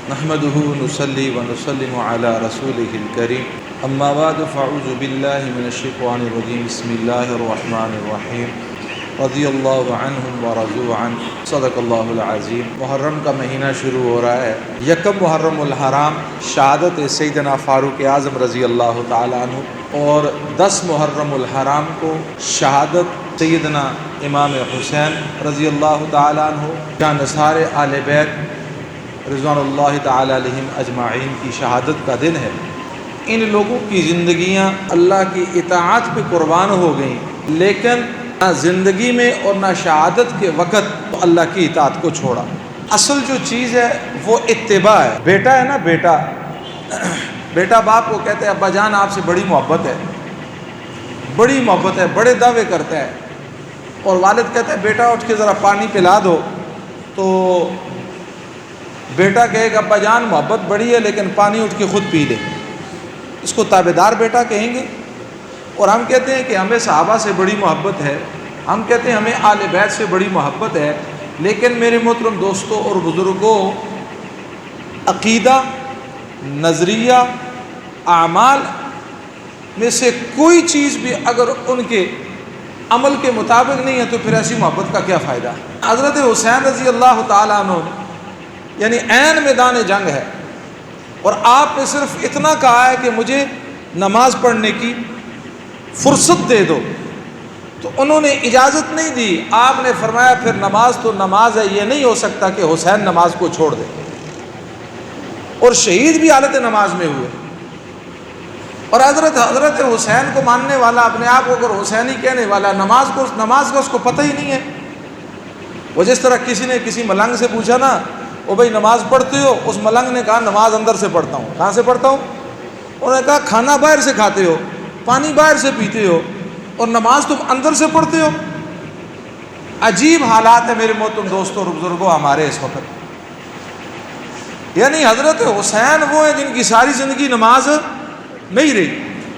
نحمده نصلي ونسلم على رسوله الكريم اما بعد فاعوذ بالله من الشیطان الرجیم بسم اللہ الرحمن الرحیم رضی اللہ عنہم ورضوا عنہ صدق اللہ العظیم۔ محرم کا مہینہ شروع ہو رہا ہے۔ یکم محرم الحرام شہادت سیدنا فاروق اعظم رضی اللہ تعالی عنہ، اور 10 محرم الحرام کو شہادت سیدنا امام حسین رضی اللہ تعالی عنہ، جانصار آل بیت رضوان اللہ تعالی علیہم اجمعین کی شہادت کا دن ہے۔ ان لوگوں کی زندگیاں اللہ کی اطاعت پہ قربان ہو گئیں، لیکن نہ زندگی میں اور نہ شہادت کے وقت اللہ کی اطاعت کو چھوڑا۔ اصل جو چیز ہے وہ اتباع ہے۔ بیٹا ہے نا، بیٹا باپ کو کہتا ہے ابا جان آپ سے بڑی محبت ہے، بڑی محبت ہے، بڑے دعوے کرتا ہے، اور والد کہتا ہے بیٹا اٹھ کے ذرا پانی پلا دو، تو بیٹا کہے گا ابا جان محبت بڑی ہے لیکن پانی اٹھ کے خود پی لے۔ اس کو تابعدار بیٹا کہیں گے۔ اور ہم کہتے ہیں کہ ہمیں صحابہ سے بڑی محبت ہے، ہم کہتے ہیں ہمیں آل بیت سے بڑی محبت ہے، لیکن میرے محترم دوستوں اور بزرگوں، عقیدہ، نظریہ، اعمال میں سے کوئی چیز بھی اگر ان کے عمل کے مطابق نہیں ہے تو پھر ایسی محبت کا کیا فائدہ؟ حضرت حسین رضی اللہ تعالیٰ عنہ یعنی عین میدان جنگ ہے، اور آپ نے صرف اتنا کہا ہے کہ مجھے نماز پڑھنے کی فرصت دے دو، تو انہوں نے اجازت نہیں دی۔ آپ نے فرمایا پھر نماز تو نماز ہے، یہ نہیں ہو سکتا کہ حسین نماز کو چھوڑ دے، اور شہید بھی حالت نماز میں ہوئے۔ اور حضرت حسین کو ماننے والا، اپنے آپ کو اگر حسینی کہنے والا، نماز کا اس کو پتہ ہی نہیں ہے۔ وہ جس طرح کسی نے کسی ملنگ سے پوچھا نا، او بھائی نماز پڑھتے ہو؟ اس ملنگ نے کہا نماز اندر سے پڑھتا ہوں۔ کہاں سے پڑھتا ہوں؟ انہوں نے کہا کھانا باہر سے کھاتے ہو، پانی باہر سے پیتے ہو، اور نماز تم اندر سے پڑھتے ہو۔ عجیب حالات ہیں میرے محترم دوستوں اور بزرگوں ہمارے اس وقت۔ یعنی حضرت حسین وہ ہیں جن کی ساری زندگی نماز نہیں رہی،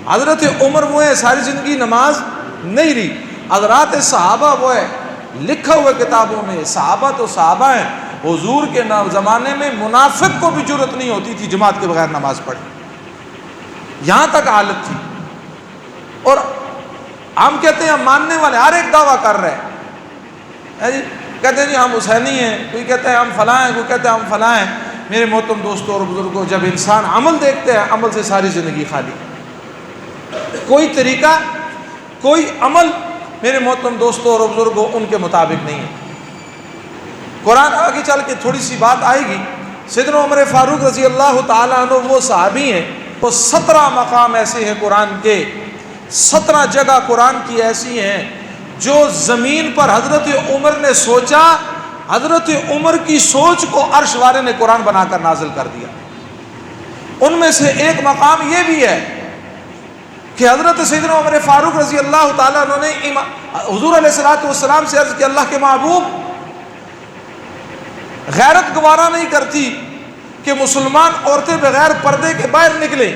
حضرت عمر وہ ہیں ساری زندگی نماز نہیں رہی، حضرات صحابہ وہ ہے لکھا ہوا کتابوں میں، صحابہ تو صحابہ ہیں۔ حضور کے زمانے میں منافق کو بھی جرأت نہیں ہوتی تھی جماعت کے بغیر نماز پڑھے، یہاں تک حالت تھی۔ اور ہم کہتے ہیں ہم ماننے والے، ہر ایک دعویٰ کر رہے ہیں، کہتے ہیں جی ہم حسینی ہیں، کوئی کہتا ہے ہم فلاں ہیں، کوئی کہتا ہے ہم فلاں ہیں۔ میرے محترم دوستوں اور بزرگوں، جب انسان عمل دیکھتے ہیں، عمل سے ساری زندگی خالی، کوئی طریقہ، کوئی عمل میرے محترم دوستوں اور بزرگوں ان کے مطابق نہیں ہے۔ قرآن آگے چل کے تھوڑی سی بات آئے گی۔ سیدنا عمر فاروق رضی اللہ تعالیٰ عنہ وہ صحابی ہیں، وہ 17 مقام ایسے ہیں قرآن کے، 17 جگہ قرآن کی ایسی ہیں جو زمین پر حضرت عمر نے سوچا، حضرت عمر کی سوچ کو عرش والے نے قرآن بنا کر نازل کر دیا۔ ان میں سے ایک مقام یہ بھی ہے کہ حضرت سیدنا عمر فاروق رضی اللہ تعالیٰ عنہ نے حضور علیہ السلام سے عرض کہ اللہ کے محبوب، غیرت گوارا نہیں کرتی کہ مسلمان عورتیں بغیر پردے کے باہر نکلیں۔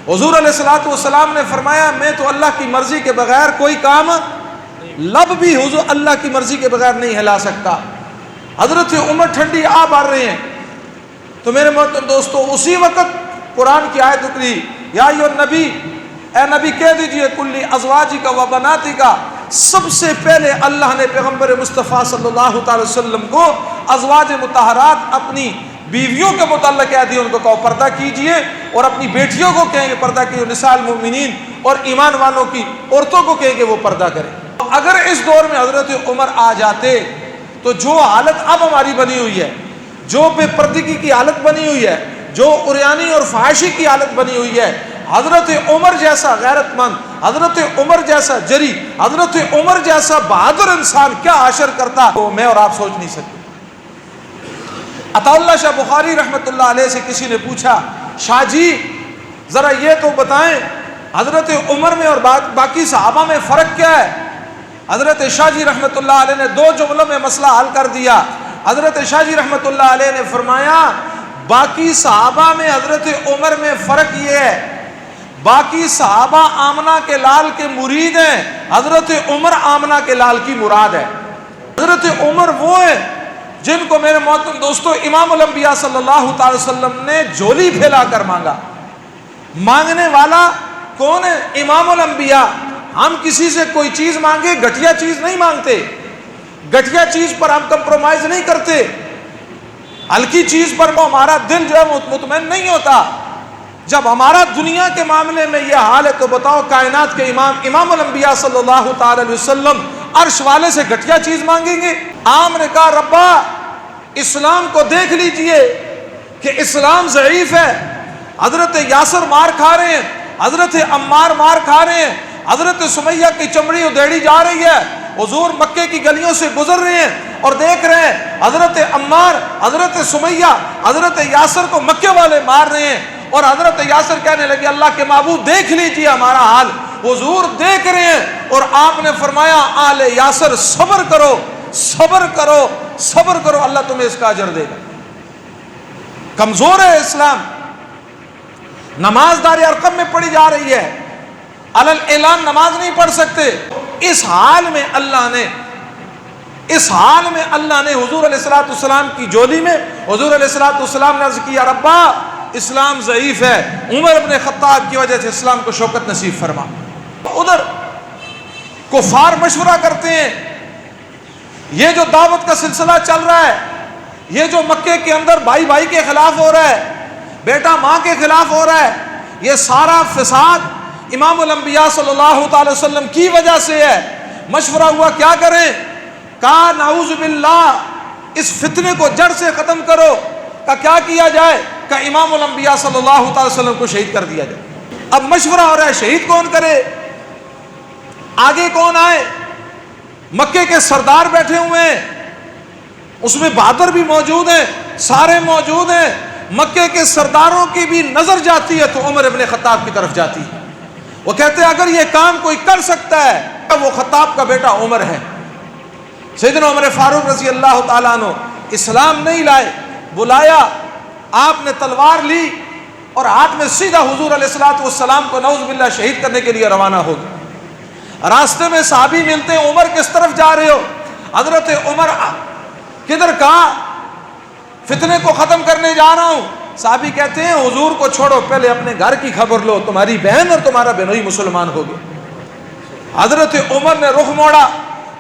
حضور علیہ السلام نے فرمایا میں تو اللہ کی مرضی کے بغیر کوئی کام، لب بھی حضور اللہ کی مرضی کے بغیر نہیں ہلا سکتا۔ حضرت عمر ٹھنڈی آب بھر رہے ہیں، تو میرے محترم دوستو اسی وقت قرآن کی آیت اتری، یا ایھا النبی، اے نبی کہہ دیجئے کلی ازواجک و بناتک، سب سے پہلے اللہ نے پیغمبر مصطفیٰ صلی اللہ تعالی وسلم کو ازواج مطہرات اپنی بیویوں کے متعلق کہہ دیا، ان کو کہو پردہ کیجئے، اور اپنی بیٹیوں کو کہیں گے پردہ کیجئے، نساء المؤمنین، اور ایمان والوں کی عورتوں کو کہیں گے وہ پردہ کریں۔ اگر اس دور میں حضرت عمر آ جاتے تو جو حالت اب ہماری بنی ہوئی ہے، جو بے پردگی کی حالت بنی ہوئی ہے، جو عریانی اور فحاشی کی حالت بنی ہوئی ہے، حضرت عمر جیسا غیرت مند، حضرت عمر جیسا جری، حضرت عمر جیسا بہادر انسان کیا حشر کرتا، وہ میں اور آپ سوچ نہیں سکتے۔ عطا اللہ شاہ بخاری رحمۃ اللہ علیہ سے کسی نے پوچھا شاہ جی ذرا یہ تو بتائیں حضرت عمر میں اور باقی صحابہ میں فرق کیا ہے؟ حضرت شاہ جی رحمۃ اللہ علیہ نے 2 جملوں میں مسئلہ حل کر دیا۔ حضرت شاہ جی رحمۃ اللہ علیہ نے فرمایا باقی صحابہ میں حضرت عمر میں فرق یہ ہے، باقی صحابہ آمنہ کے لال کے مرید ہیں، حضرت عمر آمنہ کے لال کی مراد ہے۔ حضرت عمر وہ ہے جن کو میرے محترم دوستو امام الانبیاء صلی اللہ تعالی وسلم نے جھولی پھیلا کر مانگا. مانگنے والا کون ہے؟ امام الانبیاء. ہم کسی سے کوئی چیز مانگے گھٹیا چیز نہیں مانگتے, گھٹیا چیز پر ہم کمپرومائز نہیں کرتے, ہلکی چیز پر ہمارا دل جو ہے مطمئن نہیں ہوتا. جب ہمارا دنیا کے معاملے میں یہ حال ہے تو بتاؤ کائنات کے امام الانبیاء صلی اللہ تعالی علیہ وسلم عرش والے سے گھٹیا چیز مانگیں گے؟ عام نے کہا ربا اسلام کو دیکھ لیجئے کہ اسلام ضعیف ہے. حضرت یاسر مار کھا رہے ہیں, حضرت عمار مار کھا رہے ہیں, حضرت سمیہ کی چمڑی ادھیڑی جا رہی ہے. حضور مکے کی گلیوں سے گزر رہے ہیں اور دیکھ رہے ہیں حضرت عمار, حضرت سمیہ, حضرت یاسر کو مکے والے مار رہے ہیں. اور حضرت یاسر کہنے لگے اللہ کے معبود دیکھ لیجیے ہمارا حال. حضور دیکھ رہے ہیں اور آپ نے فرمایا آل یاسر صبر کرو, صبر کرو, صبر کرو, اللہ تمہیں اس کا اجر دے گا. کمزور ہے اسلام. نماز دار ارقم میں پڑھی جا رہی ہے, علل اعلان نماز نہیں پڑھ سکتے. اس حال میں اللہ نے حضور علیہ الصلوۃ والسلام کی جولی میں حضور علیہ الصلوۃ والسلام نے عرض کیا ربا اسلام ضعیف ہے, عمر ابن خطاب کی وجہ سے اسلام کو شوکت نصیب فرما. ادھر کفار مشورہ کرتے ہیں, یہ جو دعوت کا سلسلہ چل رہا ہے, یہ جو مکے کے اندر بھائی بھائی کے خلاف ہو رہا ہے, بیٹا ماں کے خلاف ہو رہا ہے, یہ سارا فساد امام الانبیاء صلی اللہ تعالی وسلم کی وجہ سے ہے. مشورہ ہوا کیا کریں؟ کہا نعوذ باللہ اس فتنے کو جڑ سے ختم کرو. کہ کیا کیا جائے؟ کہ امام الانبیاء صلی اللہ تعالی وسلم کو شہید کر دیا جائے. اب مشورہ ہو رہا ہے شہید کون کرے, آگے کون آئے؟ مکے کے سردار بیٹھے ہوئے ہیں, اس میں بہادر بھی موجود ہیں, سارے موجود ہیں. مکے کے سرداروں کی بھی نظر جاتی ہے تو عمر ابن خطاب کی طرف جاتی ہے. وہ کہتے ہیں اگر یہ کام کوئی کر سکتا ہے وہ خطاب کا بیٹا عمر ہے. سیدنا عمر فاروق رضی اللہ تعالیٰ عنہ اسلام نہیں لائے, بلایا, آپ نے تلوار لی اور ہاتھ میں سیدھا حضور علیہ الصلوۃ والسلام کو نعوذ باللہ شہید کرنے کے لیے روانہ ہو گئے. راستے میں صحابی ملتے ہیں, عمر کس طرف جا رہے ہو؟ حضرت عمر کدھر؟ کہا فتنے کو ختم کرنے جا رہا ہوں. صحابی کہتے ہیں حضور کو چھوڑو, پہلے اپنے گھر کی خبر لو, تمہاری بہن اور تمہارا بہنوئی مسلمان ہو گئے. حضرت عمر نے رخ موڑا,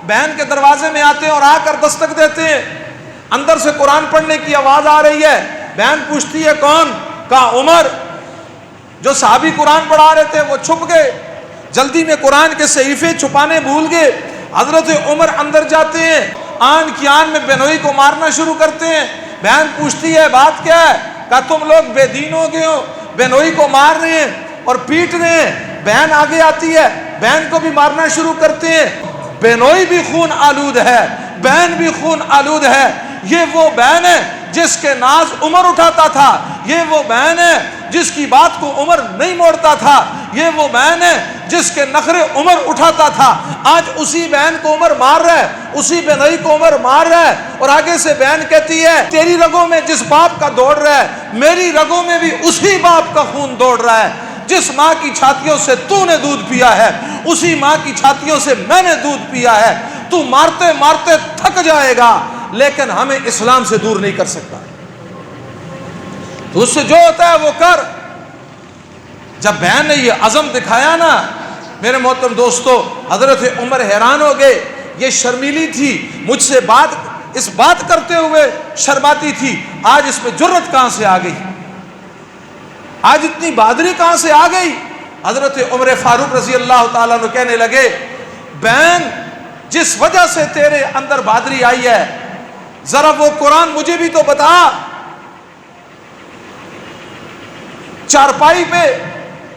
بہن کے دروازے میں آتے ہیں اور آ کر دستک دیتے ہیں. اندر سے قرآن پڑھنے کی آواز آ رہی ہے. بہن پوچھتی ہے کون؟ کہا عمر. جو صحابی قرآن پڑھا رہے تھے وہ چھپ گئے, جلدی میں قرآن کے صحیفے چھپانے بھول گئے. حضرت عمر اندر جاتے ہیں, آن کی آن میں بہنوئی کو مارنا شروع کرتے ہیں. بہن پوچھتی ہے بات کیا ہے؟ کہا تم لوگ بے دین ہو گئے ہو, بہنوئی کو مار رہے ہیں اور پیٹ رہے ہیں. بہن آگے آتی ہے, بہن کو بھی مارنا شروع کرتے ہیں. بہنوئی بھی خون آلود ہے, بہن بھی خون آلود ہے. یہ وہ بہن ہے جس کے ناز عمر اٹھاتا تھا, یہ وہ بہن ہے جس کی بات کو عمر نہیں موڑتا تھا, یہ وہ بہن ہے جس کے نخرے عمر اٹھاتا تھا. آج اسی بہن کو عمر مار رہا ہے, اسی بہنوئی کو عمر مار رہا ہے. اور آگے سے بہن کہتی ہے تیری رگوں میں جس باپ کا دوڑ رہا ہے میری رگوں میں بھی اسی باپ کا خون دوڑ رہا ہے. جس ماں کی چھاتیوں سے تو نے دودھ پیا ہے اسی ماں کی چھاتیوں سے میں نے دودھ پیا ہے. تو مارتے مارتے تھک جائے گا لیکن ہمیں اسلام سے دور نہیں کر سکتا. تو اس سے جو ہوتا ہے وہ کر. جب بہن نے یہ عزم دکھایا نا میرے محترم دوستو, حضرت عمر حیران ہو گئے. یہ شرمیلی تھی, مجھ سے اس بات کرتے ہوئے شرماتی تھی, آج اس میں جرت کہاں سے آ گئی, آج اتنی بہادری کہاں سے آ گئی. حضرت عمر فاروق رضی اللہ تعالیٰ عنہ کہنے لگے بہن جس وجہ سے تیرے اندر بہادری آئی ہے ذرا وہ قرآن مجھے بھی تو بتا. چارپائی پہ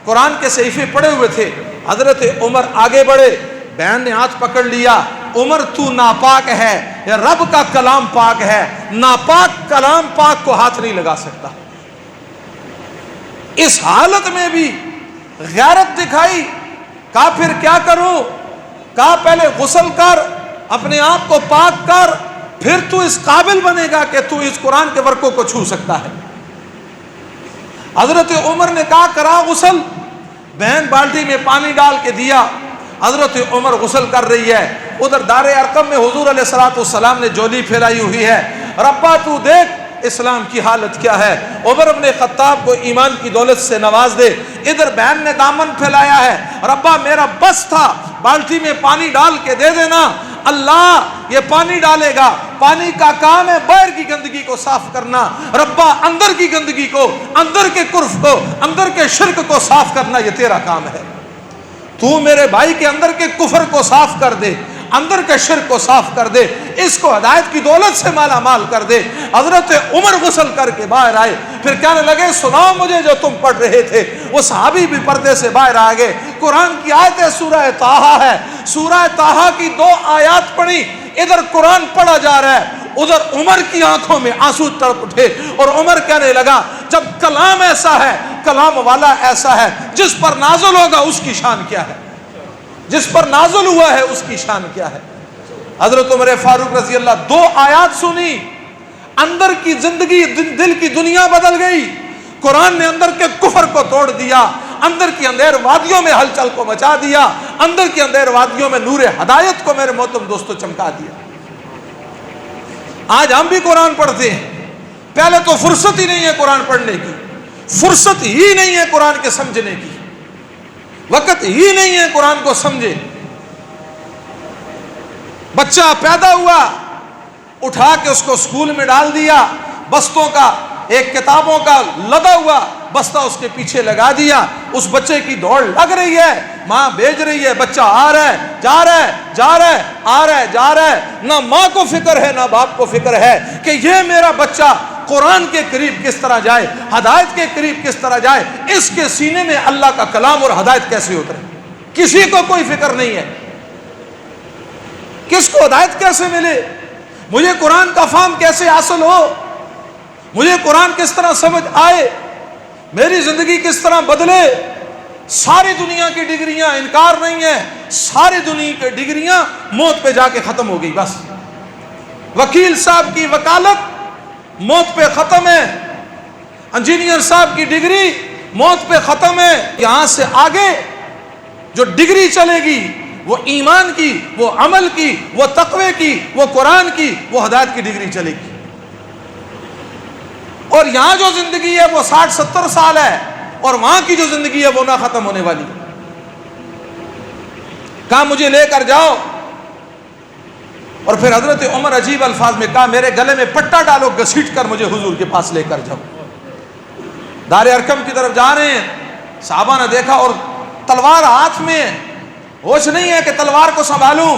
قرآن کے صحیفے پڑے ہوئے تھے. حضرت عمر آگے بڑھے, بہن نے ہاتھ پکڑ لیا. عمر تو ناپاک ہے, یا رب کا کلام پاک ہے, ناپاک کلام پاک کو ہاتھ نہیں لگا سکتا. اس حالت میں بھی غیرت دکھائی. کہا پھر کیا کروں؟ کہا پہلے غسل کر, اپنے آپ کو پاک کر, پھر تو اس قابل بنے گا کہ تو اس قرآن کے ورقوں کو چھو سکتا ہے. حضرت عمر نے کہا کرا غسل. بہن بالٹی میں پانی ڈال کے دیا. حضرت عمر غسل کر رہی ہے. ادھر دار ارقم میں حضور علیہ الصلوۃ والسلام نے جولی پھیلائی ہوئی ہے. ربا تو دیکھ اسلام کی حالت کیا ہے. عمر ابن خطاب کو ایمان کی دولت سے نواز دے. ادھر بہن نے دامن پھیلایا ہے, ربا میرا بس تھا, بالٹی میں پانی ڈال کے دے دینا. اللہ یہ پانی ڈالے گا, پانی کا کام ہے باہر کی گندگی کو صاف کرنا. ربا اندر کی گندگی کو, اندر کے کفر کو, اندر کے شرک کو صاف کرنا یہ تیرا کام ہے. تو میرے بھائی کے اندر کے کفر کو صاف کر دے, اندر کے شرک کو صاف کر دے, اس کو ہدایت کی دولت سے مالا مال کر دے. حضرت عمر غسل کر کے باہر آئے, پھر کہنے لگے سناؤ مجھے جو تم پڑھ رہے تھے. وہ صحابی بھی پردے سے باہر آ گئے. قرآن کی آیت سورہ طٰہٰ ہے, سورہ طٰہٰ کی 2 آیات پڑھی. ادھر قرآن پڑھا جا رہا ہے, ادھر عمر کی آنکھوں میں آنسو تڑپ اٹھے, اور عمر کہنے لگا جب کلام ایسا ہے, کلام والا ایسا ہے, جس پر نازل ہوگا اس کی شان کیا ہے, جس پر نازل ہوا ہے اس کی شان کیا ہے. حضرت عمر فاروق رضی اللہ 2 آیات سنی, اندر کی زندگی, دل کی دنیا بدل گئی. قرآن نے اندر کے کفر کو توڑ دیا, اندر کی اندھیر وادیوں میں ہلچل کو مچا دیا, اندر کی اندھیر وادیوں میں نور ہدایت کو میرے محترم دوستو چمکا دیا. آج ہم بھی قرآن پڑھتے ہیں, پہلے تو فرصت ہی نہیں ہے قرآن پڑھنے کی, فرصت ہی نہیں ہے قرآن کے سمجھنے کی, وقت ہی نہیں ہے قرآن کو سمجھے. بچہ پیدا ہوا, اٹھا کے اس کو اسکول میں ڈال دیا, بستوں کا, ایک کتابوں کا لدا ہوا بستہ اس کے پیچھے لگا دیا. اس بچے کی دوڑ لگ رہی ہے, ماں بھیج رہی ہے, بچہ آ رہا ہے, جا رہا ہے, جا رہا ہے, آ رہا ہے, جا رہا ہے. نہ ماں کو فکر ہے نہ باپ کو فکر ہے کہ یہ میرا بچہ قرآن کے قریب کس طرح جائے, ہدایت کے قریب کس طرح جائے, اس کے سینے میں اللہ کا کلام اور ہدایت کیسے اترے. کسی کو کوئی فکر نہیں ہے, کس کو ہدایت کیسے ملے, مجھے قرآن کا فہم کیسے حاصل ہو, مجھے قرآن کس طرح سمجھ آئے, میری زندگی کس طرح بدلے. ساری دنیا کی ڈگریاں, انکار نہیں ہے, ساری دنیا کی ڈگریاں موت پہ جا کے ختم ہو گئی. بس وکیل صاحب کی وکالت موت پہ ختم ہے, انجینئر صاحب کی ڈگری موت پہ ختم ہے. یہاں سے آگے جو ڈگری چلے گی وہ ایمان کی, وہ عمل کی, وہ تقوی کی, وہ قرآن کی, وہ ہدایت کی ڈگری چلے گی. اور یہاں جو زندگی ہے وہ 60-70 سال ہے, اور وہاں کی جو زندگی ہے وہ نہ ختم ہونے والی ہے. کہا مجھے لے کر جاؤ, اور پھر حضرت عمر عجیب الفاظ میں کہا میرے گلے میں پٹا ڈالو, گھسیٹ کر مجھے حضور کے پاس لے کر جاؤ. دار ارقم کی طرف جا رہے ہیں, صحابہ نے دیکھا اور تلوار ہاتھ میں, ہوش نہیں ہے کہ تلوار کو سنبھالوں.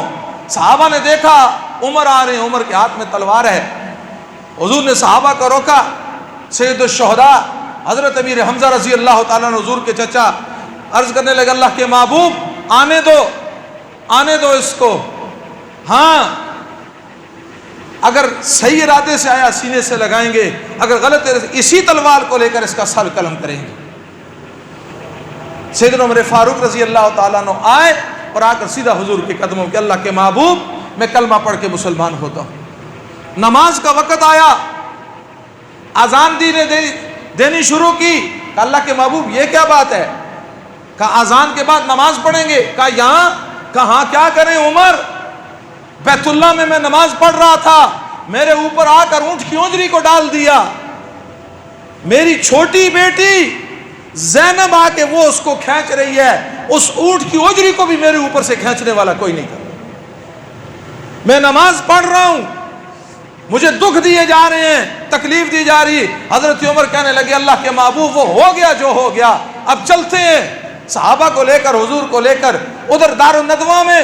صحابہ نے دیکھا عمر آ رہے ہیں, عمر کے ہاتھ میں تلوار ہے. حضور نے صحابہ کو روکا. سید الشہداء حضرت امیر حمزہ رضی اللہ تعالیٰ نے حضور کے چچا عرض کرنے لگے اللہ کے محبوب آنے دو, آنے دو اس کو. ہاں اگر صحیح ارادے سے آیا سینے سے لگائیں گے, اگر غلط اسی تلوار کو لے کر اس کا سر قلم کریں گے. سیدنا عمر فاروق رضی اللہ تعالیٰ عنہ آئے اور آ کر سیدھا حضور کے قدموں کے اللہ کے محبوب میں کلمہ پڑھ کے مسلمان ہوتا ہوں. نماز کا وقت آیا, اذان دینی شروع کی. کہا اللہ کے محبوب یہ کیا بات ہے؟ کہا اذان کے بعد نماز پڑھیں گے. کہا یہاں, کہاں کیا کریں عمر, بیت اللہ میں نماز پڑھ رہا تھا, میرے اوپر آ کر اونٹ کی اونجری کو ڈال دیا. میری چھوٹی بیٹی زینب آ کے وہ اس کو کھینچ رہی ہے, اس اونٹ کی اونجری کو بھی میرے اوپر سے کھینچنے والا کوئی نہیں تھا. میں نماز پڑھ رہا ہوں, مجھے دکھ دیے جا رہے ہیں, تکلیف دی جا رہی. حضرت عمر کہنے لگے اللہ کے محبوب وہ ہو گیا جو ہو گیا, اب چلتے ہیں. صحابہ کو لے کر, حضور کو لے کر ادھر دار الندوہ میں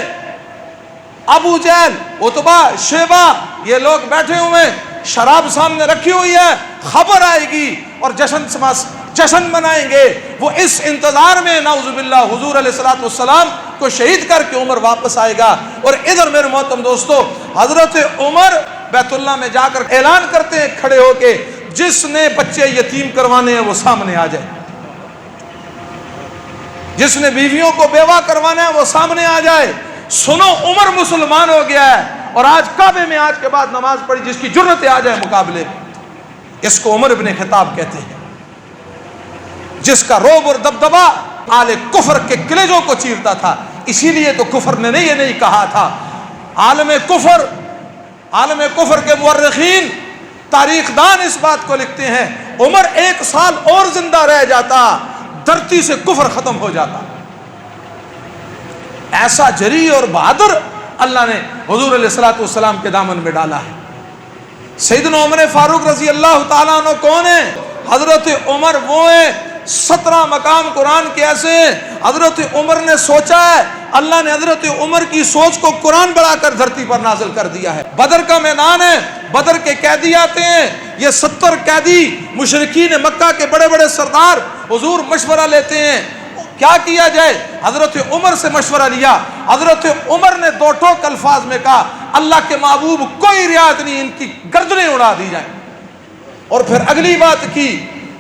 ابو جہل, عتبہ, شیبہ یہ لوگ بیٹھے ہوئے, شراب سامنے رکھی ہوئی ہے, خبر آئے گی اور جشن منائیں گے. وہ اس انتظار میں نعوذ باللہ حضور علیہ الصلوۃ والسلام کو شہید کر کے عمر واپس آئے گا. اور ادھر میرے محترم دوستو حضرت عمر بیت اللہ میں جا کر اعلان کرتے ہیں کھڑے ہو کے, جس نے بچے یتیم کروانے ہیں وہ سامنے آ جائے, جس نے بیویوں کو بیوہ کروانا ہے وہ سامنے آ جائے. سنو عمر مسلمان ہو گیا ہے, اور آج کعبے میں آج کے بعد نماز پڑھی, جس کی جرت آ جائے مقابلے میں. اس کو عمر ابن خطاب کہتے ہیں, جس کا روب اور دبدبا آل کفر کے کلیجوں کو چیرتا تھا. اسی لیے تو کفر نے یہ نہیں کہا تھا, عالم کفر کے مورخین تاریخ دان اس بات کو لکھتے ہیں عمر 1 سال اور زندہ رہ جاتا دھرتی سے کفر ختم ہو جاتا. ایسا جری اور بہادر اللہ نے حضور علیہ الصلوۃ والسلام کے دامن میں ڈالا ہے. سیدنا عمر فاروق رضی اللہ تعالیٰ عنہ کون ہیں؟ حضرت عمر وہ ہیں 17 مقام قرآن کے ایسے ہیں. حضرت عمر نے سوچا ہے, اللہ نے حضرت عمر کی سوچ کو قرآن بڑھا کر دھرتی پر نازل کر دیا ہے. بدر کا میدان ہے, بدر کے قیدی آتے ہیں, یہ 70 قیدی مشرکین مکہ کے بڑے بڑے سردار حضور مشورہ لیتے ہیں کیا کیا جائے. حضرت عمر سے مشورہ لیا. حضرت عمر نے 2 ٹوک الفاظ میں کہا اللہ کے محبوب کوئی رعایت نہیں, ان کی گردنیں اڑا دی جائیں. اور پھر اگلی بات کی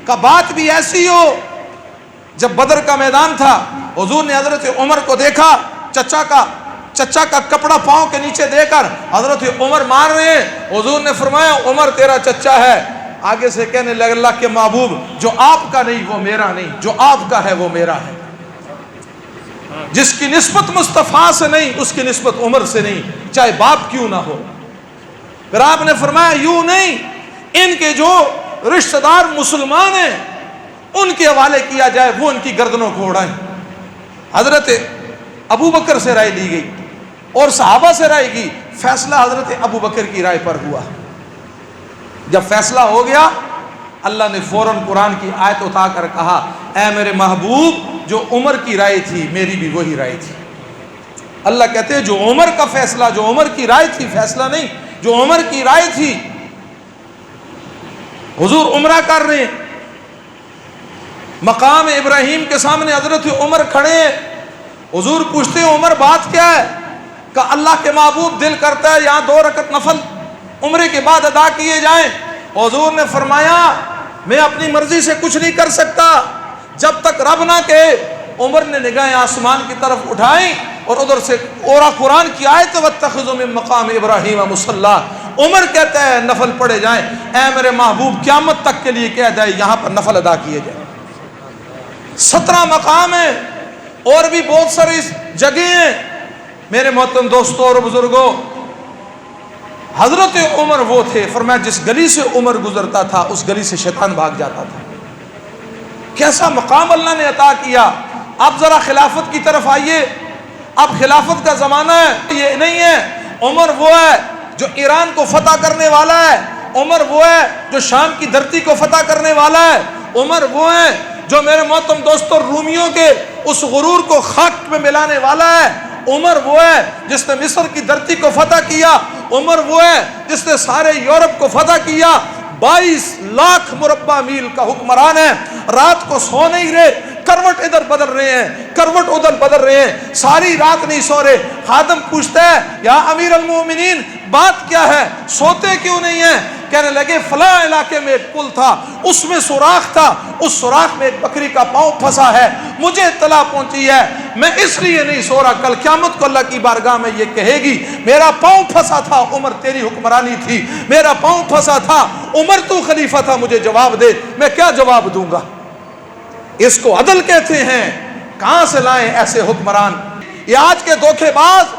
کہ بات بھی ایسی ہو, جب بدر کا میدان تھا حضور نے حضرت عمر کو دیکھا, چچا کا کپڑا پاؤں کے نیچے دے کر حضرت عمر مار رہے ہیں. حضور نے فرمایا عمر تیرا چچا ہے. آگے سے کہنے لگے اللہ کے محبوب جو آپ کا نہیں وہ میرا نہیں, جو آپ کا ہے وہ میرا ہے. جس کی نسبت مصطفیٰ سے نہیں اس کی نسبت عمر سے نہیں, چاہے باپ کیوں نہ ہو. پھر آپ نے فرمایا یوں نہیں, ان کے جو رشتہ دار مسلمان ہیں ان کے حوالے کیا جائے, وہ ان کی گردنوں کو اڑائیں. حضرت ابو بکر سے رائے لی گئی اور صحابہ سے رائے کی. فیصلہ حضرت ابو بکر کی رائے پر ہوا. جب فیصلہ ہو گیا اللہ نے فوراً قرآن کی آیت اٹھا کر کہا اے میرے محبوب جو عمر کی رائے تھی میری بھی وہی رائے تھی. اللہ کہتے ہیں جو عمر کا فیصلہ, جو عمر کی رائے تھی, فیصلہ نہیں, جو عمر کی رائے تھی. حضور عمرہ کر رہے ہیں, مقام ابراہیم کے سامنے حضرت عمر کھڑے ہیں. حضور پوچھتے ہیں عمر بات کیا ہے؟ کہ اللہ کے محبوب دل کرتا ہے یہاں 2 رکعت نفل عمرے کے بعد ادا کیے جائیں. حضور نے فرمایا میں اپنی مرضی سے کچھ نہیں کر سکتا جب تک رب نہ کہے. عمر نے نگاہیں آسمان کی طرف اٹھائیں اور ادھر سے اور قرآن کی آیت واتخذوا من مقام ابراہیم مصلی. عمر کہتا ہے نفل پڑھے جائیں. اے میرے محبوب قیامت تک کے لیے کہہ جائے یہاں پر نفل ادا کیے جائیں. 17 مقام ہیں اور بھی بہت ساری جگہیں ہیں. میرے محترم دوستوں اور بزرگوں, حضرت عمر وہ تھے فرمایا جس گلی سے عمر گزرتا تھا اس گلی سے شیطان بھاگ جاتا تھا. کیسا مقام اللہ نے عطا کیا. اب ذرا خلافت کی طرف آئیے. اب خلافت کا زمانہ ہے, یہ نہیں ہے. عمر وہ ہے جو ایران کو فتح کرنے والا ہے. عمر وہ ہے جو شام کی دھرتی کو فتح کرنے والا ہے. عمر وہ ہے جو میرے محترم دوستوں رومیوں کے اس غرور کو خاک میں ملانے والا ہے. عمر وہ ہے جس نے مصر کی دھرتی کو فتح کیا. عمر وہ ہے جس نے سارے یورپ کو فتح کیا. 22 لاکھ مربع میل کا حکمران ہے. رات کو سو نہیں رہے, کروٹ ادھر بدل رہے ہیں, کروٹ ادھر بدل رہے ہیں, ساری رات نہیں سو رہے. خادم پوچھتا ہے یا امیر المومنین بات کیا ہے, سوتے کیوں نہیں ہیں؟ کہنے لگے فلاں علاقے میں ایک پل تھا, اس میں سوراخ تھا, اس سوراخ میں ایک بکری کا پاؤں پھنسا ہے, مجھے اطلاع پہنچی ہے, میں اس لیے نہیں سو رہا. کل قیامت کو اللہ کی بارگاہ میں یہ کہے گی میرا پاؤں پھنسا تھا عمر تیری حکمرانی تھی, میرا پاؤں پھنسا تھا عمر تو خلیفہ تھا, مجھے جواب دے. میں کیا جواب دوں گا؟ اس کو عدل کہتے ہیں. کہاں سے لائیں ایسے حکمران؟ یہ آج کے دھوکے باز,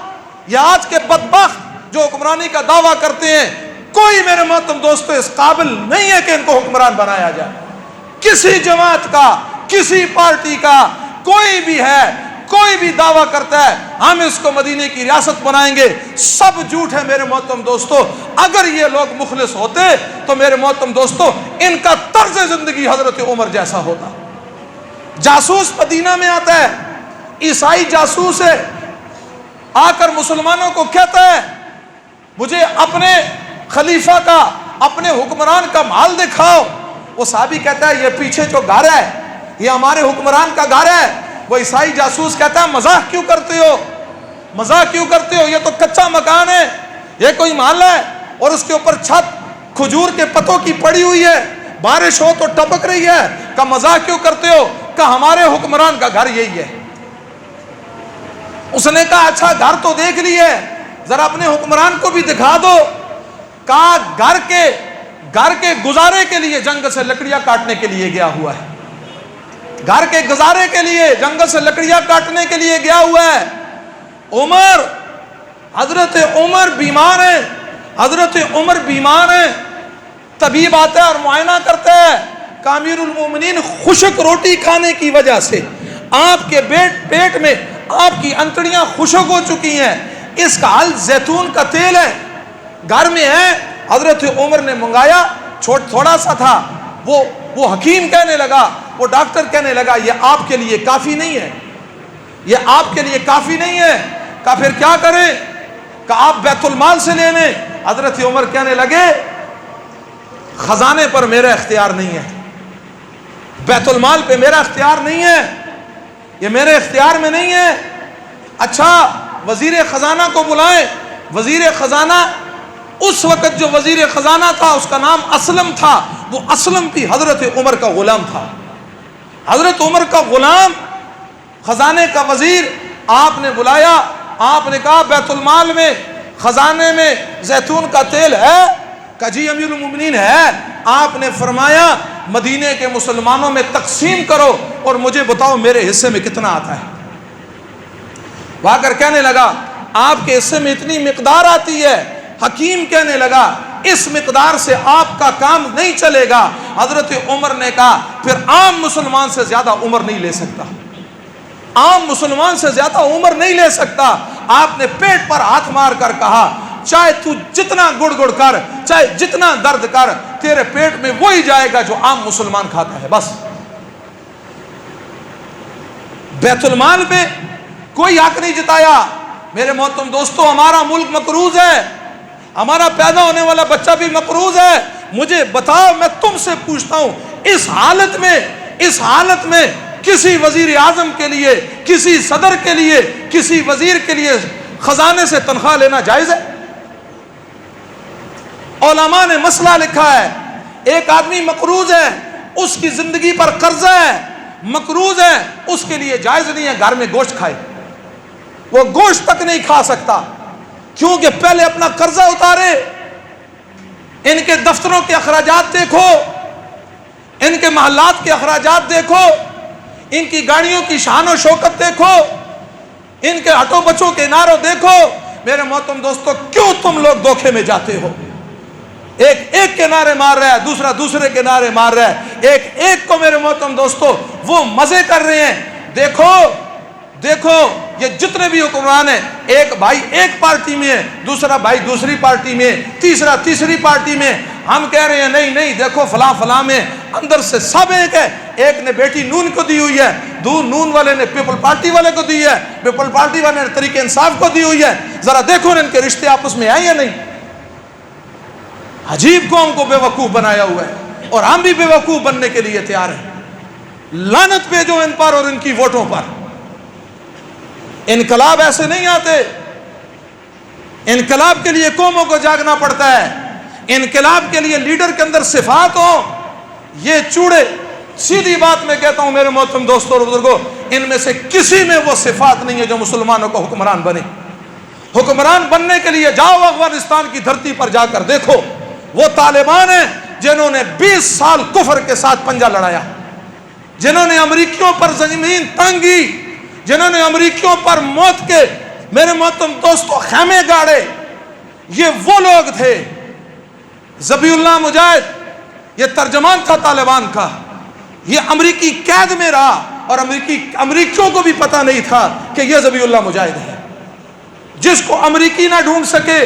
یہ آج کے بدبخت جو حکمرانی کا دعویٰ کرتے ہیں, کوئی میرے محترم دوستو اس قابل نہیں ہے کہ ان کو حکمران بنایا جائے. کسی جماعت کا, کسی پارٹی کا کوئی بھی ہے, کوئی بھی دعویٰ کرتا ہے ہم اس کو مدینے کی ریاست بنائیں گے, سب جھوٹ ہے میرے محترم دوستو. اگر یہ لوگ مخلص ہوتے تو میرے محترم دوستو ان کا طرز زندگی حضرت عمر جیسا ہوتا. جاسوس مدینہ میں آتا ہے, عیسائی جاسوس ہے, آ کر مسلمانوں کو کہتا ہے مجھے اپنے خلیفہ کا, اپنے حکمران کا مال دکھاؤ. وہ صحابی کہتا ہے یہ پیچھے جو گھر ہے یہ ہمارے حکمران کا گھر ہے. وہ عیسائی جاسوس کہتا ہے مزاح کیوں کرتے ہو, مزاح کیوں کرتے ہو, یہ تو کچا مکان ہے, یہ کوئی محل ہے اور اس کے اوپر چھت کھجور کے پتوں کی پڑی ہوئی ہے, بارش ہو تو ٹپک رہی ہے. کہ مزاح کیوں کرتے ہو؟ کہ ہمارے حکمران کا گھر یہی ہے. اس نے کہا اچھا گھر تو دیکھ لیے, ذرا اپنے حکمران کو بھی دکھا دو. کہا گھر کے گزارے کے لیے جنگل سے لکڑیاں کاٹنے کے لیے گیا ہوا ہے. گھر کے گزارے کے لیے جنگل سے لکڑیاں کاٹنے کے لیے گیا ہوا ہے. عمر, حضرت عمر بیمار ہیں, حضرت عمر بیمار ہیں. طبیب آتا ہے اور معائنہ کرتا ہے کہ امیر المومنین خشک روٹی کھانے کی وجہ سے آپ کے پیٹ میں آپ کی انتڑیاں خشک ہو چکی ہیں، اس کا حل زیتون کا تیل ہے، گھر میں ہے۔ حضرت عمر نے منگایا، تھوڑا سا تھا، وہ حکیم کہنے لگا، وہ ڈاکٹر کہنے لگا یہ آپ کے لیے کافی نہیں ہے، یہ آپ کے لیے کافی نہیں ہے۔ کہا پھر کیا کریں؟ کہ آپ بیت المال سے لے لیں۔ حضرت عمر کہنے لگے خزانے پر میرا اختیار نہیں ہے، بیت المال پہ میرا اختیار نہیں ہے، یہ میرے اختیار میں نہیں ہے۔ اچھا وزیر خزانہ کو بلائیں۔ وزیر خزانہ اس وقت جو وزیر خزانہ تھا اس کا نام اسلم تھا، وہ اسلم بھی حضرت عمر کا غلام تھا۔ حضرت عمر کا غلام خزانے کا وزیر آپ نے بلایا، آپ نے کہا بیت المال میں خزانے میں زیتون کا تیل ہے؟ کہ جی امیر المومنین ہے۔ آپ نے فرمایا مدینے کے مسلمانوں میں تقسیم کرو اور مجھے بتاؤ میرے حصے میں کتنا آتا ہے۔ وہ کر کہنے لگا آپ کے حصے میں اتنی مقدار آتی ہے۔ حکیم کہنے لگا اس مقدار سے آپ کا کام نہیں چلے گا۔ حضرت عمر نے کہا پھر عام مسلمان سے زیادہ عمر نہیں لے سکتا، عام مسلمان سے زیادہ عمر نہیں لے سکتا۔ آپ نے پیٹ پر ہاتھ مار کر کہا چاہے تو جتنا گڑ گڑ کر، چاہے جتنا درد کر، تیرے پیٹ میں وہی جائے گا جو عام مسلمان کھاتا ہے۔ بس بیت المال میں کوئی حق نہیں جتایا۔ میرے محترم دوستو، ہمارا ملک مقروض ہے، ہمارا پیدا ہونے والا بچہ بھی مقروض ہے۔ مجھے بتاؤ، میں تم سے پوچھتا ہوں، اس حالت میں کسی وزیر اعظم کے لیے، کسی صدر کے لیے، کسی وزیر کے لیے خزانے سے تنخواہ لینا جائز ہے؟ علماء نے مسئلہ لکھا ہے، ایک آدمی مقروض ہے، اس کی زندگی پر قرضہ ہے، مقروض ہے، اس کے لیے جائز نہیں ہے گھر میں گوشت کھائے، وہ گوشت تک نہیں کھا سکتا، کیونکہ پہلے اپنا قرضہ اتارے۔ ان کے دفتروں کے اخراجات دیکھو، ان کے محلات کے اخراجات دیکھو، ان کی گاڑیوں کی شان و شوکت دیکھو، ان کے ہٹو بچوں کے نعروں دیکھو۔ میرے محترم دوستو، کیوں تم لوگ دھوکے میں جاتے ہو؟ ایک کے نعرے مار رہا ہے، دوسرا دوسرے کے نعرے مار رہا ہے، ایک کو میرے محترم دوستو وہ مزے کر رہے ہیں۔ دیکھو یہ جتنے بھی حکمران ہیں، ایک بھائی ایک پارٹی میں ہے، دوسرا بھائی دوسری پارٹی میں، تیسرا تیسری پارٹی میں۔ ہم کہہ رہے ہیں نہیں دیکھو فلاں میں، اندر سے سب ایک ہے۔ ایک نے بیٹی نون کو دی ہوئی ہے، نون والے نے پیپل پارٹی والے کو دی ہے، پیپل پارٹی والے نے تحریک انصاف کو دی ہوئی ہے۔ ذرا دیکھو ان کے رشتے آپس میں ہیں یا نہیں۔ عجیب قوم کو بے وقوف بنایا ہوا ہے، اور ہم بھی بے وقوف بننے کے لیے تیار ہیں۔ لعنت بھیجو ان پر اور ان کی ووٹوں پر۔ انقلاب ایسے نہیں آتے، انقلاب کے لیے قوموں کو جاگنا پڑتا ہے، انقلاب کے لیے لیڈر کے اندر صفات ہو۔ یہ چوڑے، سیدھی بات میں کہتا ہوں میرے محترم دوستوں اور بزرگوں، ان میں سے کسی میں وہ صفات نہیں ہے جو مسلمانوں کو حکمران بنے۔ حکمران بننے کے لیے جاؤ افغانستان کی دھرتی پر جا کر دیکھو، وہ طالبان ہیں جنہوں نے 20 سال کفر کے ساتھ پنجہ لڑایا، جنہوں نے امریکیوں پر زمین تانگی، جنہوں نے امریکیوں پر موت کے میرے محترم دوستوں خیمے گاڑے۔ یہ وہ لوگ تھے۔ ذبیح اللہ مجاہد یہ ترجمان تھا طالبان کا، یہ امریکی قید میں رہا، اور امریکیوں کو بھی پتہ نہیں تھا کہ یہ ذبیح اللہ مجاہد ہے، جس کو امریکی نہ ڈھونڈ سکے۔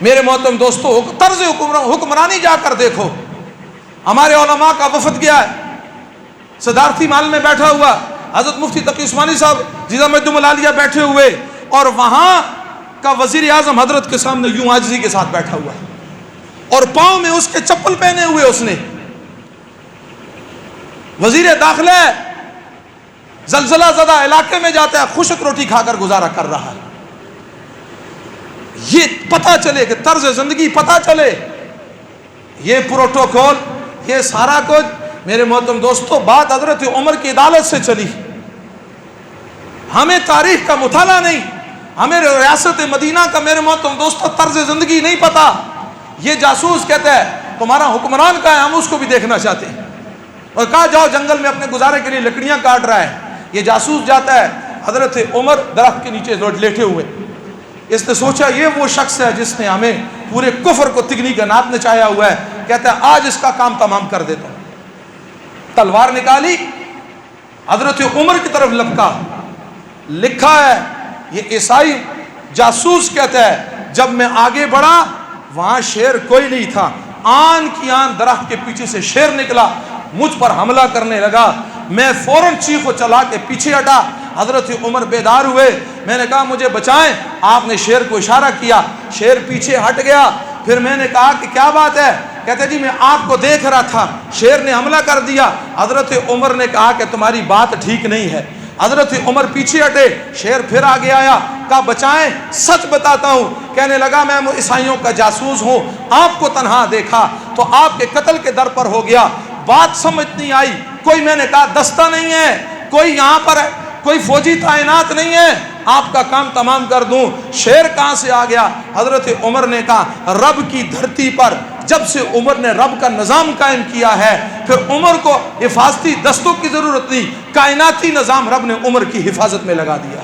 میرے محترم دوستو، طرز حکمرانی جا کر دیکھو۔ ہمارے علماء کا وفد گیا ہے، صدارتی محل میں بیٹھا ہوا، حضرت مفتی تقی عثمانی صاحب جیزہ مجدوم العالیہ بیٹھے ہوئے، اور وہاں کا وزیر اعظم حضرت کے سامنے یوں عاجزی کے ساتھ بیٹھا ہوا ہے، اور پاؤں میں اس کے چپل پہنے ہوئے اس نے۔ وزیر داخلہ زلزلہ زدہ علاقے میں جاتا ہے، خشک روٹی کھا کر گزارا کر رہا ہے۔ یہ پتہ چلے کہ طرز زندگی پتہ چلے، یہ پروٹوکول، یہ سارا کچھ میرے محترم دوستو بات حضرت عمر کی عدالت سے چلی۔ ہمیں تاریخ کا مطالعہ نہیں، ہمیں ریاست مدینہ کا میرے محترم دوستو طرز زندگی نہیں پتا۔ یہ جاسوس کہتا ہے تمہارا حکمران کا ہے، ہم اس کو بھی دیکھنا چاہتے ہیں، اور کہا جاؤ جنگل میں اپنے گزارے کے لیے لکڑیاں کاٹ رہا ہے۔ یہ جاسوس جاتا ہے، حضرت عمر درخت کے نیچے لیٹے ہوئے، اس نے سوچا یہ وہ شخص ہے جس نے ہمیں پورے کفر کو تگنی کا نات نچایا ہوا ہے، کہتا ہے آج اس کا کام تمام کر دیتا ہوں۔ تلوار نکالی، حضرت عمر کی طرف لپکا۔ لکھا ہے یہ عیسائی جاسوس کہتا ہے جب میں آگے بڑھا وہاں شیر کوئی نہیں تھا، آن کی آن درخت کے پیچھے سے شیر نکلا، مجھ پر حملہ کرنے لگا، میں فوراً چیخ و چلا کے پیچھے ہٹا۔ حضرت عمر بیدار ہوئے، میں نے کہا مجھے بچائیں، آپ نے شیر کو اشارہ کیا، شیر پیچھے ہٹ گیا۔ پھر میں نے کہا کہ کیا بات ہے؟ کہتے جی میں آپ کو دیکھ رہا تھا، شیر نے حملہ کر دیا۔ حضرت عمر نے کہا کہ تمہاری بات ٹھیک نہیں ہے۔ حضرت عمر پیچھے ہٹے، شیر پھر آگے آیا، کہا بچائیں سچ بتاتا ہوں۔ کہنے لگا میں عیسائیوں کا جاسوس ہوں، آپ کو تنہا دیکھا تو آپ کے قتل کے در پر ہو گیا۔ بات سمجھ نہیں آئی، کوئی میں نے کہا دستہ نہیں ہے، کوئی یہاں پر ہے، کوئی فوجی تعینات نہیں ہے، آپ کا کام تمام کر دوں۔ شیر کہاں سے آ گیا؟ حضرت عمر نے کہا رب کی دھرتی پر جب سے عمر نے رب کا نظام قائم کیا ہے پھر عمر کو حفاظتی دستوں کی ضرورت نہیں، کائناتی نظام رب نے عمر کی حفاظت میں لگا دیا،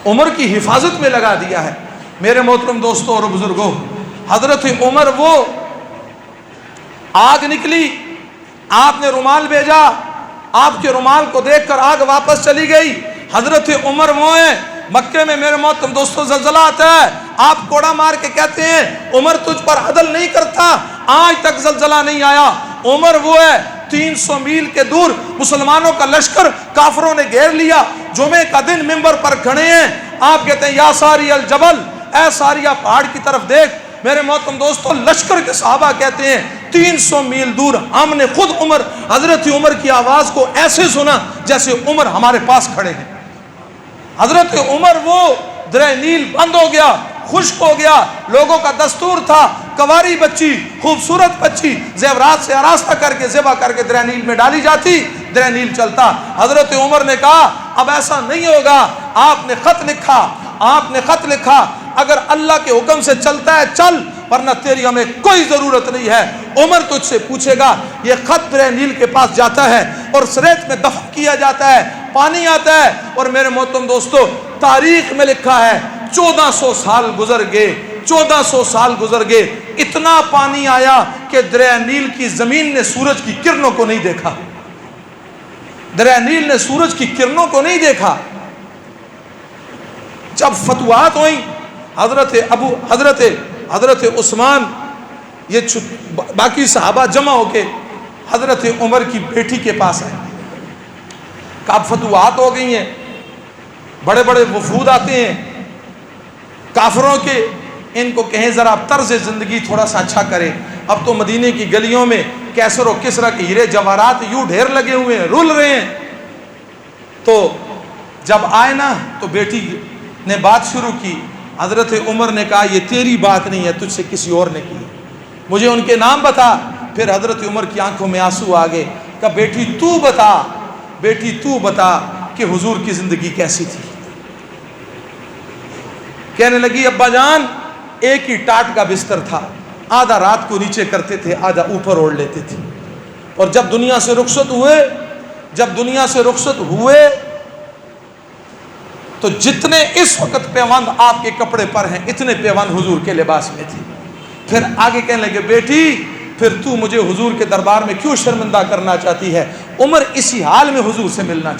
عمر کی حفاظت میں لگا دیا ہے۔ میرے محترم دوستوں اور بزرگوں، حضرت عمر وہ آگ نکلی، آپ نے رومال بھیجا، آپ کے رومال کو دیکھ کر آگ واپس چلی گئی۔ حضرت عمر وہ ہیں، مکے میں میرے محترم دوستوں زلزلہ آتا ہے، آپ کوڑا مار کے کہتے ہیں عمر تجھ پر عدل نہیں کرتا، آج تک زلزلہ نہیں آیا۔ عمر وہ ہے 300 میل کے دور مسلمانوں کا لشکر کافروں نے گھیر لیا، جمعے کا دن منبر پر کھڑے ہیں، آپ کہتے ہیں یا ساری الجبل، اے ساریہ پہاڑ کی طرف دیکھ۔ میرے محترم دوستوں لشکر کے صحابہ کہتے ہیں 300 میل دور ہم نے خود حضرت عمر کی آواز کو ایسے سنا جیسے عمر ہمارے پاس کھڑے ہیں۔ حضرت عمر وہ درہ نیل بند ہو گیا، خشک ہو گیا، لوگوں کا دستور تھا کواری بچی، خوبصورت بچی زیورات سے آراستہ کر کے ذبح کر کے درہ نیل میں ڈالی جاتی، درہ نیل چلتا۔ حضرت عمر نے کہا اب ایسا نہیں ہوگا، آپ نے خط لکھا اگر اللہ کے حکم سے چلتا ہے چل، ورنہ تیری ہمیں کوئی ضرورت نہیں ہے۔ عمر تجھ سے پوچھے گا، یہ خط درہ نیل کے پاس جاتا ہے اور ریت میں دفن کیا جاتا ہے، پانی آتا ہے، اور میرے محترم دوستو تاریخ میں لکھا ہے 1400 سال گزر گئے، 1400 سال گزر گئے، اتنا پانی آیا کہ درہ نیل کی زمین نے سورج کی کرنوں کو نہیں دیکھا، درہ نیل نے سورج کی کرنوں کو نہیں دیکھا۔ جب فتوحات ہوئیں، حضرت عثمان یہ باقی صحابہ جمع ہو کے حضرت عمر کی بیٹی کے پاس آئے، کہا فتوحات ہو گئی ہیں، بڑے بڑے وفود آتے ہیں کافروں کے، ان کو کہیں ذرا طرز زندگی تھوڑا سا اچھا کرے۔ اب تو مدینے کی گلیوں میں کیسر و کسرا کے ہیرے جواہرات یوں ڈھیر لگے ہوئے ہیں، رول رہے ہیں۔ تو جب آئے نا تو بیٹی نے بات شروع کی، حضرت عمر نے کہا یہ تیری بات نہیں ہے، تجھ سے کسی اور نے کی، مجھے ان کے نام بتا۔ پھر حضرت عمر کی آنکھوں میں آنسو آ گئے، کہا بیٹی تو بتا کہ حضور کی زندگی کیسی تھی۔ کہنے لگی ابا جان ایک ہی ٹاٹ کا بستر تھا، آدھا رات کو نیچے کرتے تھے، آدھا اوپر اوڑھ لیتے تھے، اور جب دنیا سے رخصت ہوئے تو جتنے اس وقت پیوند آپ کے کپڑے پر ہیں اتنے پیوند حضور کے لباس میں تھے۔ پھر آگے کہنے لگے بیٹی پھر تو مجھے حضور کے دربار میں کیوں شرمندہ کرنا چاہتی ہے؟ عمر اسی حال میں حضور سے ملنا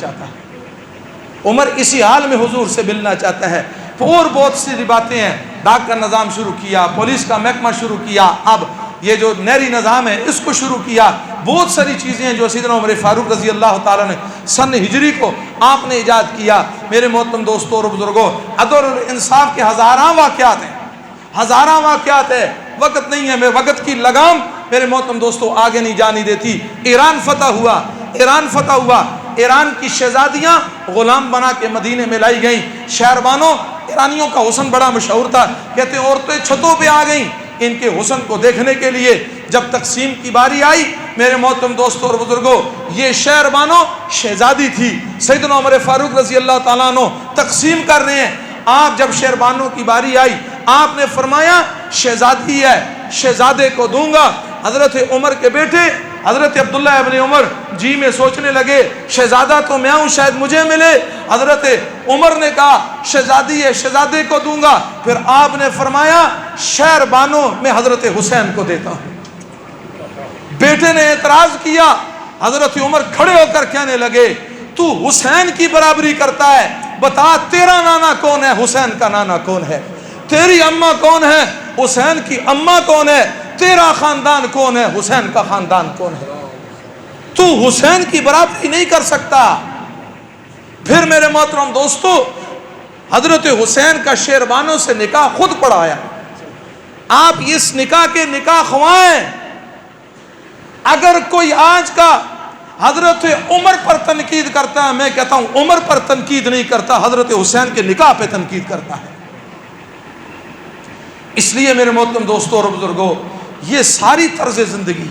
چاہتا ہے، اور بہت سی باتیں ہیں، ڈاک کا نظام شروع کیا، پولیس کا محکمہ شروع کیا، اب یہ جو نہری نظام ہے اس کو شروع کیا، بہت ساری چیزیں ہیں جو سیدنا عمر فاروق رضی اللہ تعالیٰ نے سن ہجری کو آپ نے ایجاد کیا۔ میرے محترم دوستوں اور بزرگوں، عدل اور انصاف کے ہزاراں واقعات ہیں، وقت نہیں ہے، میں وقت کی لگام میرے محترم دوستوں آگے نہیں جانی دیتی۔ ایران فتح ہوا، ایران کی شہزادیاں غلام بنا کے مدینے میں لائی گئیں۔ شہربانوں، ایرانیوں کا حسن بڑا مشہور تھا، کہتے ہیں عورتیں چھتوں پہ آ گئیں ان کے حسن کو دیکھنے کے لیے۔ جب تقسیم کی باری آئی میرے محترم دوستوں اور بزرگوں، یہ شہربانوں شہزادی تھی، سیدنا عمر فاروق رضی اللہ تعالیٰ عنہ تقسیم کر رہے ہیں۔ آپ جب شہربانوں کی باری آئی آپ نے فرمایا شہزادی ہے، شہزادے کو دوں گا۔ حضرت عمر کے بیٹے حضرت عبداللہ ابن عمر جی میں سوچنے لگے شہزادہ تو میں ہوں، شاید مجھے ملے۔ حضرت عمر نے کہا شہزادی ہے، شہزادے کو دوں گا۔ پھر آپ نے فرمایا شہر بانو میں حضرت حسین کو دیتا ہوں۔ بیٹے نے اعتراض کیا، حضرت عمر کھڑے ہو کر کہنے لگے تو حسین کی برابری کرتا ہے، بتا تیرا نانا کون ہے، حسین کا نانا کون ہے؟ تیری اماں کون ہے، حسین کی اماں کون ہے؟ تیرا خاندان کون ہے، حسین کا خاندان کون ہے؟ تو حسین کی برابری نہیں کر سکتا۔ پھر میرے محترم دوستو، حضرت حسین کا شیربانوں سے نکاح خود پڑھایا۔ آپ اس نکاح کے نکاح خوائیں۔ اگر کوئی آج کا حضرت عمر پر تنقید کرتا ہے، میں کہتا ہوں عمر پر تنقید نہیں کرتا، حضرت حسین کے نکاح پہ تنقید کرتا ہے۔ اس لیے میرے محترم دوستوں اور بزرگوں، یہ ساری طرز زندگی،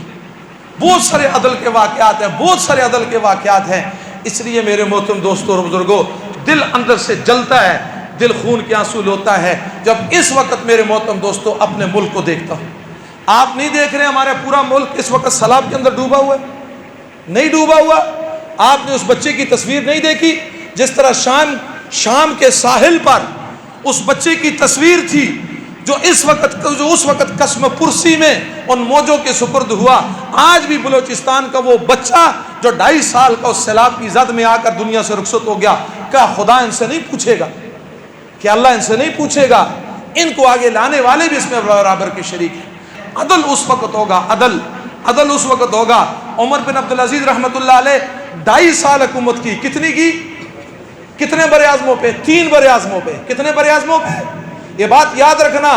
بہت سارے عدل کے واقعات ہیں، بہت سارے عدل کے واقعات ہیں۔ اس لیے میرے محترم دوستوں اور بزرگوں، دل اندر سے جلتا ہے، دل خون کے آنسو ہوتا ہے جب اس وقت میرے محترم دوستوں اپنے ملک کو دیکھتا ہوں۔ آپ نہیں دیکھ رہے ہمارا پورا ملک اس وقت سیلاب کے اندر ڈوبا ہوا ہے؟ نہیں ڈوبا ہوا؟ آپ نے اس بچے کی تصویر نہیں دیکھی جس طرح شام کے ساحل پر اس بچے کی تصویر تھی جو اس وقت قسم پرسی میں ان موجوں کے سپرد ہوا؟ آج بھی بلوچستان کا وہ بچہ جو 2.5 سال کا اس سیلاب کی زد میں آ کر دنیا سے رخصت ہو گیا، کیا خدا ان سے نہیں پوچھے گا؟ کہ اللہ ان سے نہیں پوچھے گا؟ ان کو آگے لانے والے بھی اس میں برابر کے شریک ہیں۔ عدل اس وقت ہوگا، عدل اس وقت ہوگا۔ عمر بن عبدالعزیز رحمۃ اللہ علیہ 2.5 سال حکومت کی، کتنی کی؟ کتنے بر اعظموں پہ؟ 3 بر اعظموں پہ۔ کتنے بر اعظموں پہ؟ یہ بات یاد رکھنا،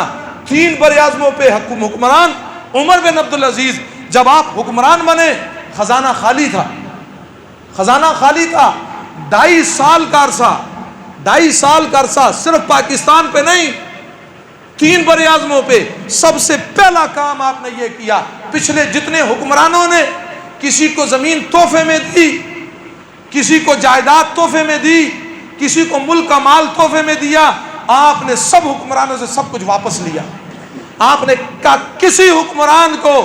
3 بر اعظموں پہ حکمران عمر بن عبدالعزیز۔ جب آپ حکمران بنے خزانہ خالی تھا، خزانہ خالی تھا۔ 2.5 سال کا عرصہ، 2.5 سال کا عرصہ صرف پاکستان پہ نہیں، 3 بر اعظموں پہ سب سے پہلا کام آپ نے یہ کیا، پچھلے جتنے حکمرانوں نے کسی کو زمین تحفے میں دی، کسی کو جائیداد تحفے میں دی، کسی کو ملک کا مال تحفے میں دیا، آپ نے سب حکمرانوں سے سب کچھ واپس لیا۔ آپ نے کہا کسی حکمران کو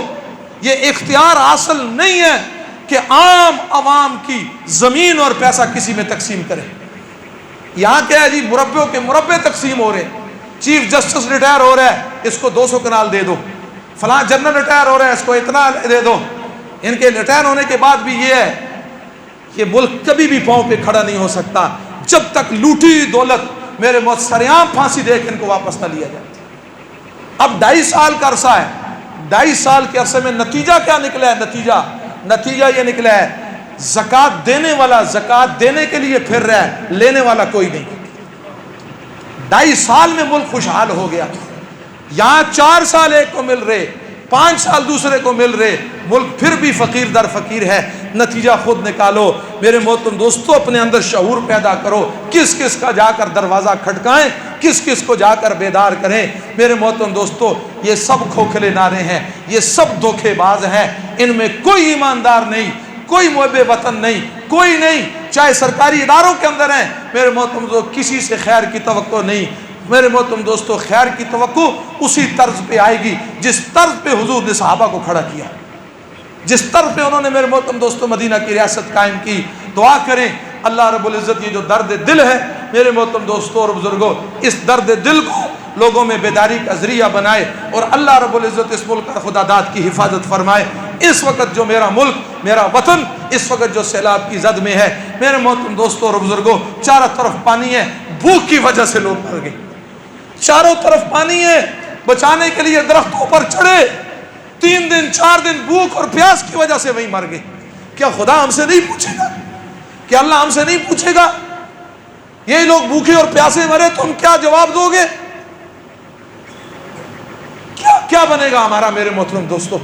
یہ اختیار حاصل نہیں ہے کہ عام عوام کی زمین اور پیسہ کسی میں تقسیم کرے۔ یہاں کیا ہے جی، مربعوں کے مربع تقسیم ہو رہے ہیں۔ چیف جسٹس ریٹائر ہو رہا ہے، اس کو 200 کنال دے دو۔ فلاں جنرل ریٹائر ہو رہا ہے، اس کو اتنا دے دو۔ ان کے ریٹائر ہونے کے بعد بھی یہ ہے کہ ملک کبھی بھی پاؤں پہ کھڑا نہیں ہو سکتا جب تک لوٹی دولت میرے موت سریعام پھانسی دے کے ان کو واپس نہ لیا جائے۔ اب 2.5 سال کا عرصہ ہے، 2.5 سال کے عرصے میں نتیجہ کیا نکلا ہے؟ نتیجہ یہ نکلا ہے زکوٰۃ دینے والا زکوٰۃ دینے کے لیے پھر رہا ہے، لینے والا کوئی نہیں۔ 2.5 سال میں ملک خوشحال ہو گیا۔ یہاں 4 سال ایک کو مل رہے، 5 سال دوسرے کو مل رہے، ملک پھر بھی فقیر در فقیر ہے۔ نتیجہ خود نکالو میرے محترم دوستو، اپنے اندر شعور پیدا کرو، کس کس کا جا کر دروازہ کھٹکائیں، کس کس کو جا کر بیدار کریں۔ میرے محترم دوستو، یہ سب کھوکھلے نعرے ہیں، یہ سب دھوکے باز ہیں، ان میں کوئی ایماندار نہیں، کوئی محب وطن نہیں، کوئی نہیں، چاہے سرکاری اداروں کے اندر ہیں۔ میرے محترم دوستو، کسی سے خیر کی توقع نہیں۔ میرے محترم دوستو، خیر کی توقع اسی طرز پہ آئے گی جس طرز پہ حضور نے صحابہ کو کھڑا کیا، جس طرز پہ انہوں نے میرے محترم دوستو مدینہ کی ریاست قائم کی۔ دعا کریں اللہ رب العزت یہ جو درد دل ہے میرے محترم دوستو اور بزرگوں، اس درد دل کو لوگوں میں بیداری کا ذریعہ بنائے، اور اللہ رب العزت اس ملک کا خدا داد کی حفاظت فرمائے۔ اس وقت جو میرا ملک، میرا وطن اس وقت جو سیلاب کی زد میں ہے میرے محترم دوستو اور بزرگوں، چاروں طرف پانی ہے، بھوک کی وجہ سے لوگ مر گئے، چاروں طرف پانی ہے، بچانے کے لیے درختوں پر چڑھے، 3 دن 4 دن بھوک اور پیاس کی وجہ سے وہی مر گئے۔ کیا خدا ہم سے نہیں پوچھے گا؟ کیا اللہ ہم سے نہیں پوچھے گا؟ یہ لوگ بھوکے اور پیاسے مرے، تم کیا جواب دو گے؟ کیا بنے گا ہمارا میرے محترم دوستو؟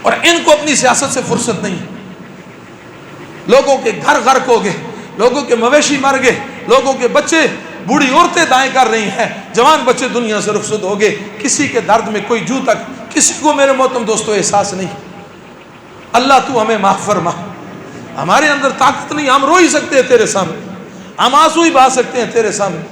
اور ان کو اپنی سیاست سے فرصت نہیں۔ لوگوں کے گھر غرق ہو گئے، لوگوں کے مویشی مر گئے، لوگوں کے بچے، بوڑھی عورتیں دائیں کر رہی ہیں، جوان بچے دنیا سے رخصت ہو گئے، کسی کے درد میں کوئی جو تک کسی کو میرے محترم دوستو احساس نہیں۔ اللہ تو ہمیں معاف فرما، ہمارے اندر طاقت نہیں، ہم رو ہی سکتے ہیں تیرے سامنے، ہم آنسو ہی بہا سکتے ہیں تیرے سامنے،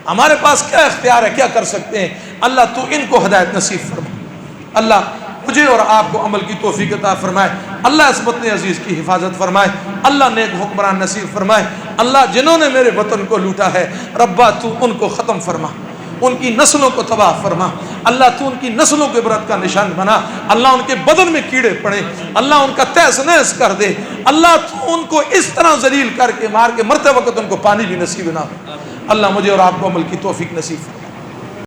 ہمارے پاس کیا اختیار ہے، کیا کر سکتے ہیں؟ اللہ تو ان کو ہدایت نصیب فرما، اللہ مجھے اور آپ کو عمل کی توفیق عطا فرمائے، اللہ اس وطن عزیز کی حفاظت فرمائے، اللہ نیک حکمران نصیب فرمائے، اللہ جنہوں نے میرے وطن کو لوٹا ہے ربا تو ان کو ختم فرما، ان کی نسلوں کو تباہ فرما، اللہ تو ان کی نسلوں کے عبرت کا نشان بنا، اللہ ان کے بدن میں کیڑے پڑے، اللہ ان کا تہس نہس کر دے، اللہ تو ان کو اس طرح ذلیل کر کے مار کے مرتے وقت ان کو پانی بھی نصیب نہ ہو، اللہ مجھے اور آپ کو عمل کی توفیق نصیب فرما۔